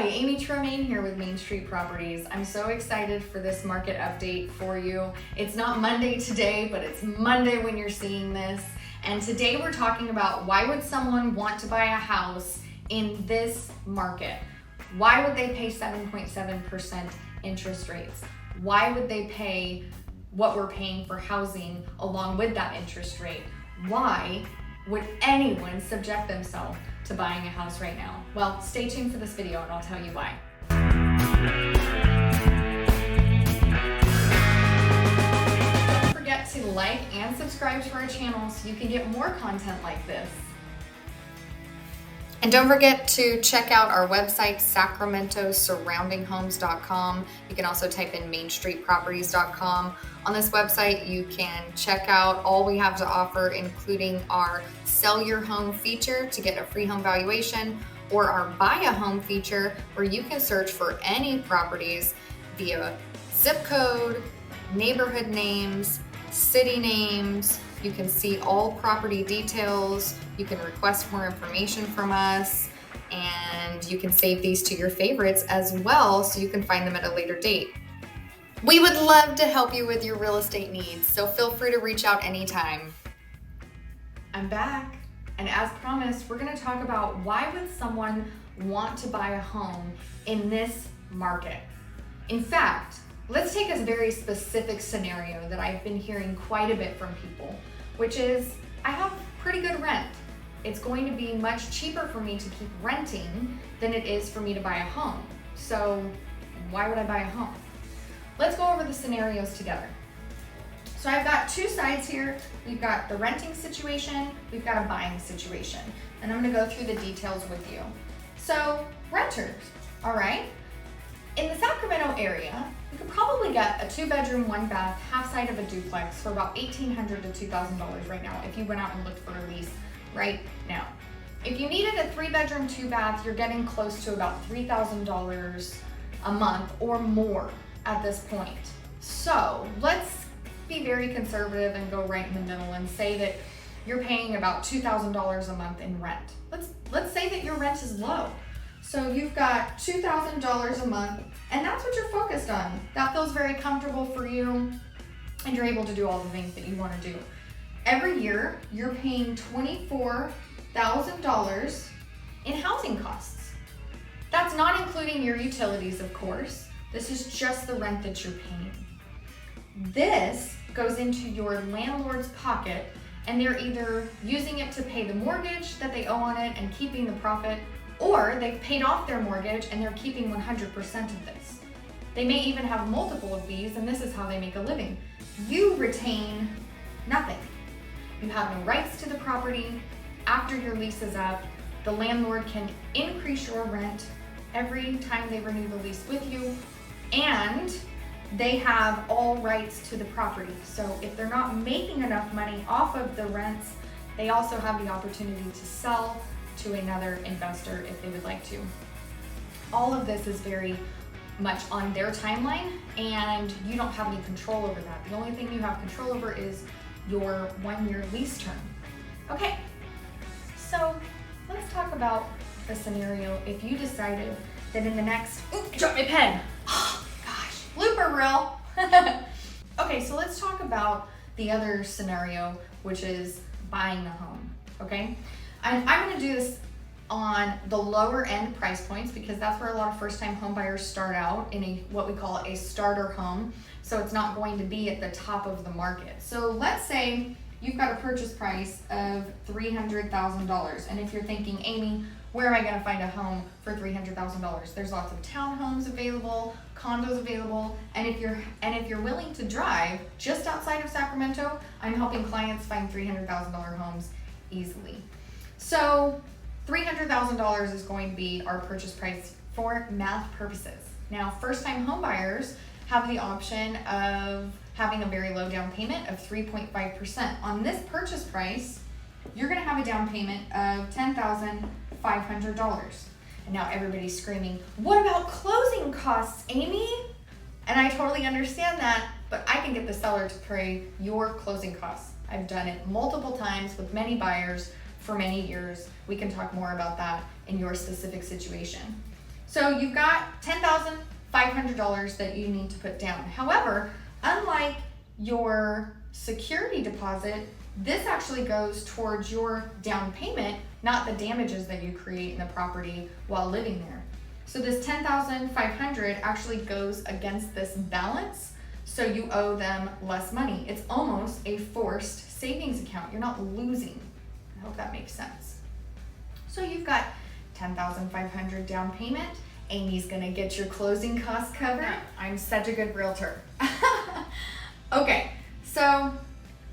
Hi, Amy Tremayne here with Main Street Properties. I'm so excited for this market update for you. It's not Monday today, but it's Monday when you're seeing this. And today we're talking about why would someone want to buy a house in this market? Why would they pay 7.7% interest rates? Why would they pay what we're paying for housing along with that interest rate? Why would anyone subject themselves to buying a house right now? Well, stay tuned for this video and I'll tell you why. Don't forget to like and subscribe to our channel so you can get more content like this. And don't forget to check out our website, sacramentosurroundinghomes.com. You can also type in mainstreetproperties.com. On this website, you can check out all we have to offer, including our Sell Your Home feature to get a free home valuation, or our Buy a Home feature where you can search for any properties via zip code, neighborhood names, city names. You can see all property details. You can request more information from us, and you can save these to your favorites as well so you can find them at a later date. We would love to help you with your real estate needs, so feel free to reach out anytime. I'm back, and as promised, we're going to talk about why would someone want to buy a home in this market. In fact, let's take a very specific scenario that I've been hearing quite a bit from people, which is I have pretty good rent. It's going to be much cheaper for me to keep renting than it is for me to buy a home. So why would I buy a home? Let's go over the scenarios together. So I've got two sides here. We've got the renting situation, we've got a buying situation. And I'm gonna go through the details with you. So renters, all right? In the Sacramento area, you could probably get a 2-bedroom, 1-bath, half side of a duplex for about $1,800 to $2,000 right now if you went out and looked for a lease right now. If you needed a 3-bedroom, 2-bath, you're getting close to about $3,000 a month or more at this point. So let's be very conservative and go right in the middle and say that you're paying about $2,000 a month in rent. Let's say that your rent is low. So you've got $2,000 a month, and that's what you're focused on. That feels very comfortable for you, and you're able to do all the things that you want to do. Every year, you're paying $24,000 in housing costs. That's not including your utilities, of course. This is just the rent that you're paying. This goes into your landlord's pocket, and they're either using it to pay the mortgage that they owe on it and keeping the profit, or they've paid off their mortgage and they're keeping 100% of this. They may even have multiple of these, and this is how they make a living. You retain nothing. You have no rights to the property. After your lease is up, the landlord can increase your rent every time they renew the lease with you, and they have all rights to the property. So if they're not making enough money off of the rents, they also have the opportunity to sell to another investor if they would like to. All of this is very much on their timeline, and you don't have any control over that. The only thing you have control over is your 1-year lease term. Okay, so let's talk about the scenario if you decided that in the next, drop my pen. Oh gosh, blooper reel. Okay, so let's talk about the other scenario, which is buying the home, okay? I'm gonna do this on the lower end price points because that's where a lot of first-time home buyers start out in what we call a starter home. So it's not going to be at the top of the market. So let's say you've got a purchase price of $300,000. And if you're thinking, Amy, where am I gonna find a home for $300,000? There's lots of townhomes available, condos available, and if you're willing to drive just outside of Sacramento, I'm helping clients find $300,000 homes easily. So $300,000 is going to be our purchase price for math purposes. Now, first-time home buyers have the option of having a very low down payment of 3.5%. On this purchase price, you're gonna have a down payment of $10,500. And now everybody's screaming, what about closing costs, Amy? And I totally understand that, but I can get the seller to pay your closing costs. I've done it multiple times with many buyers for many years. We can talk more about that in your specific situation. So you've got $10,500 that you need to put down. However, unlike your security deposit, this actually goes towards your down payment, not the damages that you create in the property while living there. So this $10,500 actually goes against this balance, so you owe them less money. It's almost a forced savings account. You're not losing. I hope that makes sense. So you've got $10,500 down payment. Amy's gonna get your closing costs covered. I'm such a good realtor. Okay, so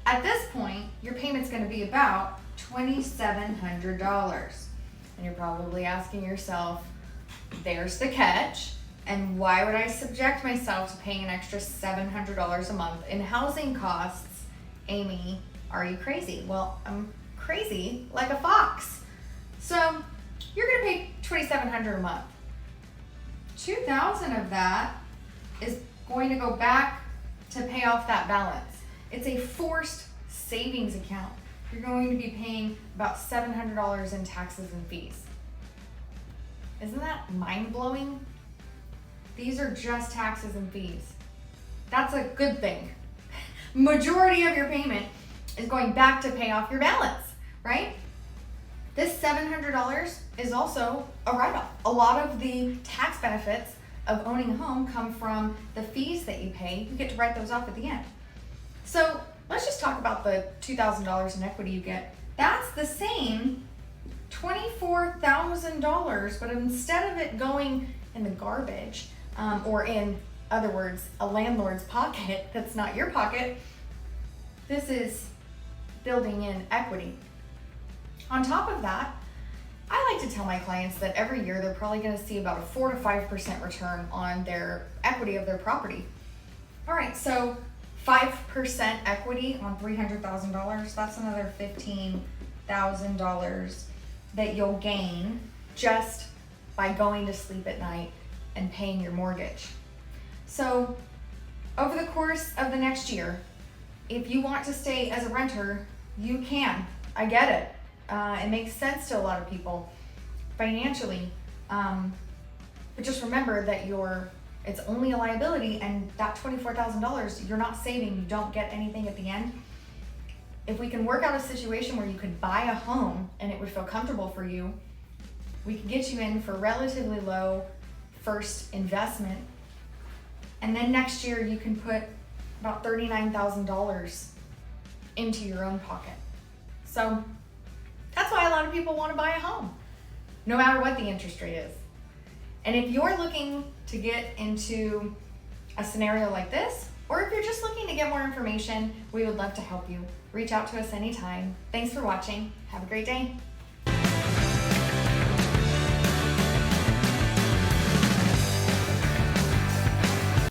at this point, your payment's gonna be about $2,700. And you're probably asking yourself, there's the catch, and why would I subject myself to paying an extra $700 a month in housing costs? Amy, are you crazy? Well, I'm crazy like a fox. So you're gonna pay $2,700 a month. $2,000 of that is going to go back to pay off that balance. It's a forced savings account. You're going to be paying about $700 in taxes and fees. Isn't that mind-blowing? These are just taxes and fees. That's a good thing. Majority of your payment is going back to pay off your balance, right? This $700 is also a write-off. A lot of the tax benefits of owning a home come from the fees that you pay. You get to write those off at the end. So let's just talk about the $2,000 in equity you get. That's the same $24,000, but instead of it going in the garbage, or in other words, a landlord's pocket that's not your pocket, this is building in equity. On top of that, I like to tell my clients that every year they're probably going to see about a 4 to 5% return on their equity of their property. All right, so 5% equity on $300,000, that's another $15,000 that you'll gain just by going to sleep at night and paying your mortgage. So over the course of the next year, if you want to stay as a renter, you can. I get it. It makes sense to a lot of people financially, but just remember that it's only a liability, and that $24,000 you're not saving. You don't get anything at the end. If we can work out a situation where you could buy a home and it would feel comfortable for you, we could get you in for relatively low first investment, and then next year you can put about $39,000 into your own pocket. So that's why a lot of people want to buy a home, no matter what the interest rate is. And if you're looking to get into a scenario like this, or if you're just looking to get more information, we would love to help you. Reach out to us anytime. Thanks for watching. Have a great day.